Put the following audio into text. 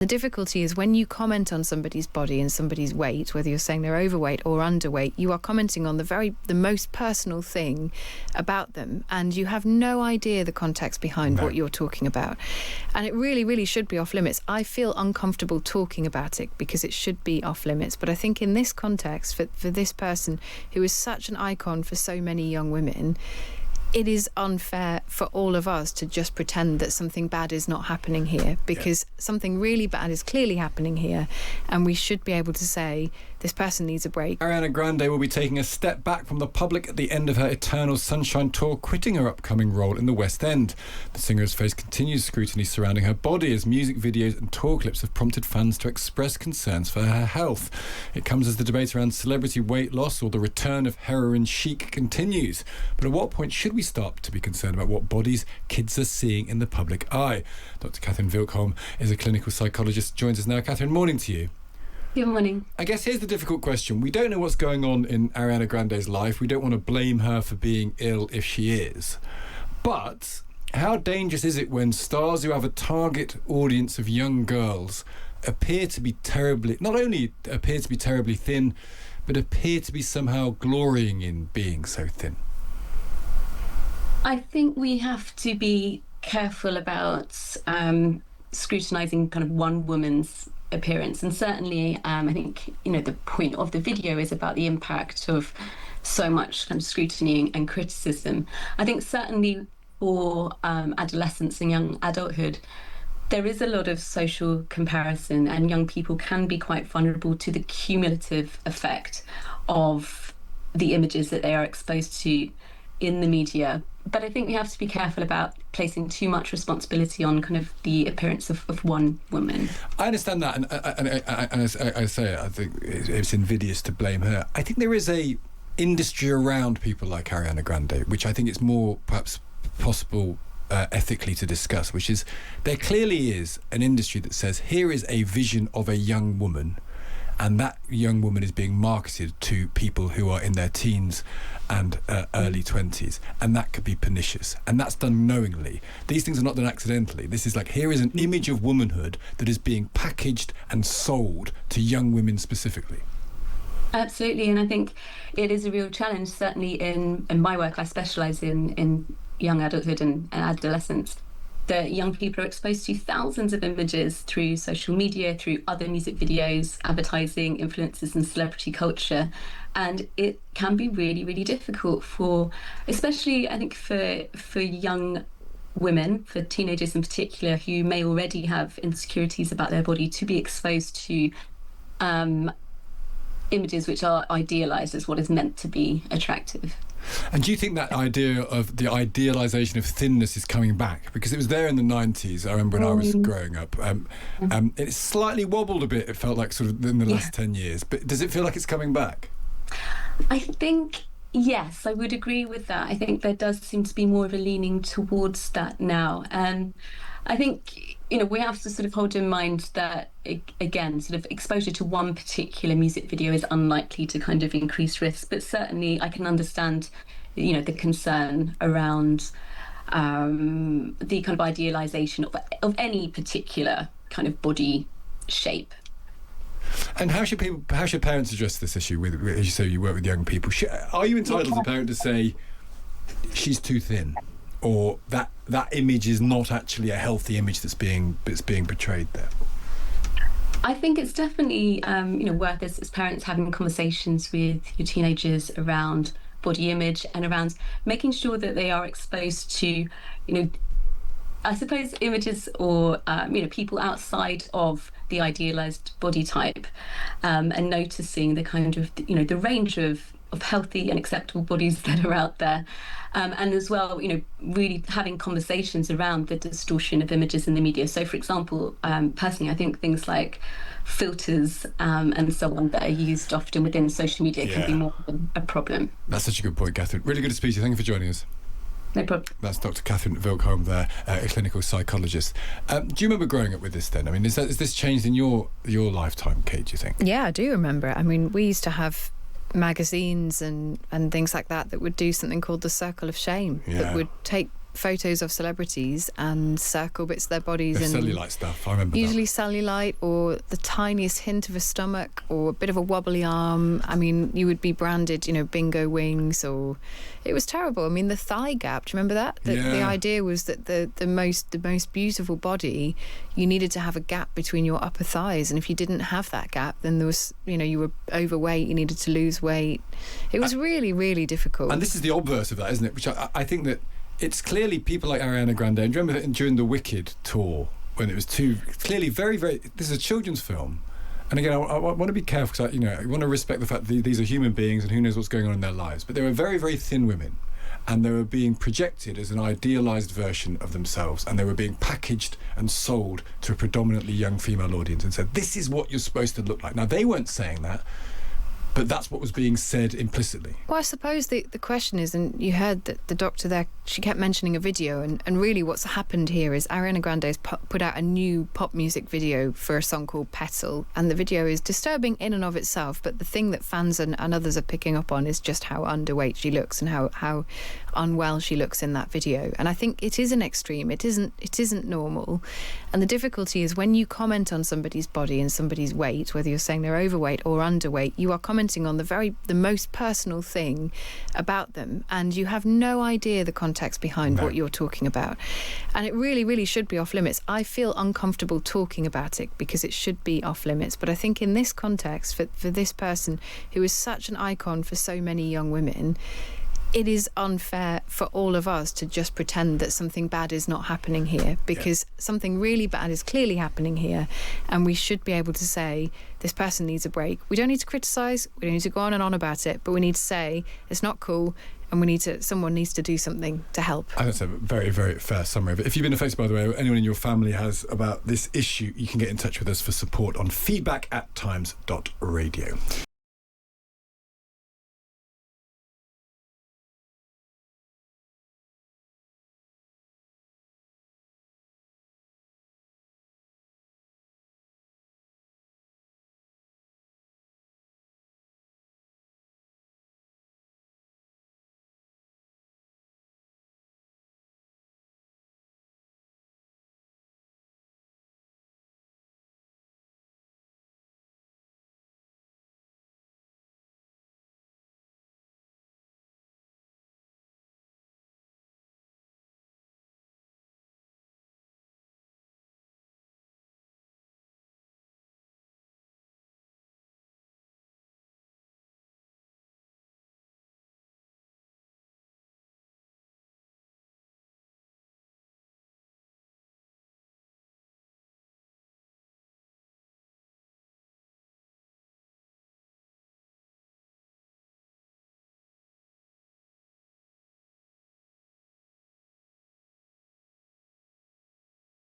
The difficulty is when you comment on somebody's body and somebody's weight, whether you're saying they're overweight or underweight, you are commenting on the most personal thing about them, and you have no idea the context behind what you're talking about. And it really, really should be off limits. I feel uncomfortable talking about it because it should be off limits. But I think in this context, for this person who is such an icon for so many young women, it is unfair for all of us to just pretend that something bad is not happening here, because something really bad is clearly happening here, and we should be able to say this person needs a break. Ariana Grande will be taking a step back from the public at the end of her Eternal Sunshine tour, quitting her upcoming role in the West End. The singer has faced continued scrutiny surrounding her body as music videos and tour clips have prompted fans to express concerns for her health. It comes as the debate around celebrity weight loss or the return of heroin chic continues. But at what point should we start to be concerned about what bodies kids are seeing in the public eye? Dr. Catherine Wikholm is a clinical psychologist, joins us now. Catherine, morning to you. Good morning. I guess here's the difficult question. We don't know what's going on in Ariana Grande's life. We don't want to blame her for being ill if she is. But how dangerous is it when stars who have a target audience of young girls appear to be not only appear to be terribly thin, but appear to be somehow glorying in being so thin? I think we have to be careful about scrutinising kind of one woman's appearance, and certainly I think the point of the video is about the impact of so much kind of scrutiny and criticism. I think certainly for adolescence and young adulthood, there is a lot of social comparison, and young people can be quite vulnerable to the cumulative effect of the images that they are exposed to in the media. But I think we have to be careful about placing too much responsibility on kind of the appearance of one woman. I understand that, and as I say, I think it's invidious to blame her. I think there is a industry around people like Ariana Grande, which I think it's more perhaps possible ethically to discuss, which is there clearly is an industry that says here is a vision of a young woman, and that young woman is being marketed to people who are in their teens and early 20s, and that could be pernicious, and that's done knowingly. These things are not done accidentally. This is like, here is an image of womanhood that is being packaged and sold to young women specifically. Absolutely, and I think it is a real challenge. Certainly in my work, I specialise in young adulthood and adolescence. That young people are exposed to thousands of images through social media, through other music videos, advertising, influencers and celebrity culture. And it can be really, really difficult for, especially I think for young women, for teenagers in particular, who may already have insecurities about their body, to be exposed to images which are idealised as what is meant to be attractive. And do you think that idea of the idealisation of thinness is coming back? Because it was there in the 90s, I remember when I was growing up. It's slightly wobbled a bit, it felt like, sort of in the last 10 years. But does it feel like it's coming back? I think, yes, I would agree with that. I think there does seem to be more of a leaning towards that now. And I think, we have to sort of hold in mind that, again, sort of exposure to one particular music video is unlikely to kind of increase risk. But certainly I can understand, the concern around the kind of idealisation of any particular kind of body shape. And how should parents address this issue? With, as you say, you work with young people. Are you entitled as a parent to say she's too thin, or that image is not actually a healthy image that's being portrayed there? I think it's definitely worth as parents having conversations with your teenagers around body image and around making sure that they are exposed to, I suppose, images or people outside of the idealised body type, and noticing the kind of the range of healthy and acceptable bodies that are out there, and as well really having conversations around the distortion of images in the media. So for example, personally I think things like filters and so on that are used often within social media can be more of a problem. That's such a good point, Catherine. Really good to speak to you. Thank you for joining us. No problem. That's Dr. Catherine Wikholm there, a clinical psychologist. Do you remember growing up with this then? I mean, has this changed in your lifetime, Kate, do you think? Yeah, I do remember it. I mean, we used to have magazines and things like that would do something called the Circle of Shame, that would take photos of celebrities and circle bits of their bodies. The and cellulite stuff, I remember usually that. cellulite or the tiniest hint of a stomach or a bit of a wobbly arm. I mean, you would be branded, bingo wings, or it was terrible. I mean, the thigh gap, do you remember that? The idea was that the most beautiful body, you needed to have a gap between your upper thighs, and if you didn't have that gap, then there was, you were overweight, you needed to lose weight. It was really, really difficult. And this is the obverse of that, isn't it? Which I think that it's clearly people like Ariana Grande. And do you remember that during the Wicked tour, when it was too clearly very, very... This is a children's film. And again, I want to be careful because, I want to respect the fact that these are human beings and who knows what's going on in their lives. But they were very, very thin women. And they were being projected as an idealised version of themselves, and they were being packaged and sold to a predominantly young female audience and said, this is what you're supposed to look like. Now, they weren't saying that, but that's what was being said implicitly. Well, I suppose the question is, and you heard that the doctor there, she kept mentioning a video, and really what's happened here is Ariana Grande has put out a new pop music video for a song called Petal, and the video is disturbing in and of itself, but the thing that fans and others are picking up on is just how underweight she looks and how unwell she looks in that video. And I think it is an extreme. It isn't normal. And the difficulty is when you comment on somebody's body and somebody's weight, whether you're saying they're overweight or underweight, you are commenting on the most personal thing about them, and you have no idea the context behind what you're talking about. And it really, really should be off limits. I feel uncomfortable talking about it because it should be off limits. But I think in this context, for this person who is such an icon for so many young women, it is unfair for all of us to just pretend that something bad is not happening here, because something really bad is clearly happening here, and we should be able to say this person needs a break. We don't need to criticise, we don't need to go on and on about it, but we need to say it's not cool, and someone needs to do something to help. I think that's a very, very fair summary of it. If you've been affected, by the way, or anyone in your family has about this issue, you can get in touch with us for support on feedback@times.radio.